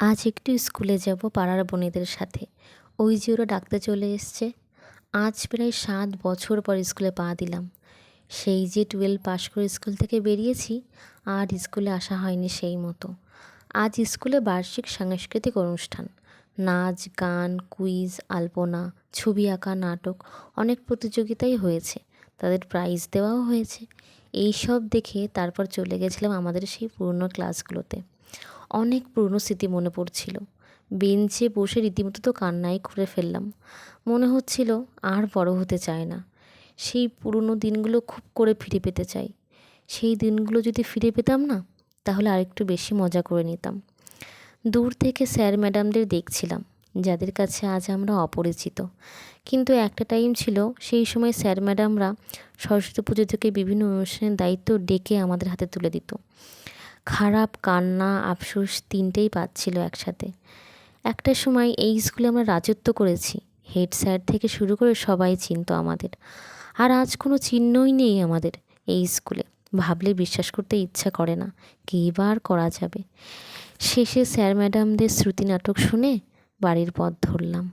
আজ একটু স্কুলে যাব পাড়ার বোনেদের সাথে। ওই যে ওরা ডাকতে চলে এসছে। আজ প্রায় ৭ বছর পর স্কুলে পা দিলাম। সেই যে 12 পাশ করে স্কুল থেকে বেরিয়েছি, আর স্কুলে আসা হয়নি সেই মতো। আজ স্কুলে বার্ষিক সাংস্কৃতিক অনুষ্ঠান। নাচ, গান, কুইজ, আলপনা, ছবি আঁকা, নাটক, অনেক প্রতিযোগিতাই হয়েছে। তাদের প্রাইজ দেওয়াও হয়েছে। এই সব দেখে তারপর চলে গেছিলাম আমাদের সেই পুরনো ক্লাসগুলোতে। অনেক পুরনো স্মৃতি মনে পড়ছিল। বেঞ্চে বসে রীতিমতো তো কান্নাই করে ফেললাম। মনে হচ্ছিল আর বড় হতে চায় না। সেই পুরনো দিনগুলো খুব করে ফিরে পেতে চাই। সেই দিনগুলো যদি ফিরে পেতাম না, তাহলে আরেকটু বেশি মজা করে নিতাম। দূর থেকে স্যার ম্যাডামদের দেখছিলাম, যাদের কাছে আজ আমরা অপরিচিত। কিন্তু একটা টাইম ছিল, সেই সময় স্যার ম্যাডামরা সরস্বতী পুজো থেকে বিভিন্ন অনুষ্ঠানের দায়িত্ব ডেকে আমাদের হাতে তুলে দিত। খারাপ, কান্না, আফসোস তিনটেই পাচ্ছিল একসাথে। একটা সময় এই স্কুলে আমরা রাজত্ব করেছি। হেড স্যার থেকে শুরু করে সবাই চিনতো আমাদের। আর আজ কোনো চিহ্নই নেই আমাদের এই স্কুলে। ভাবলে বিশ্বাস করতে ইচ্ছা করে না, কী বা আর করা যাবে। শেষে স্যার ম্যাডামদের শ্রুতি নাটক শুনে বাড়ির পথ ধরলাম।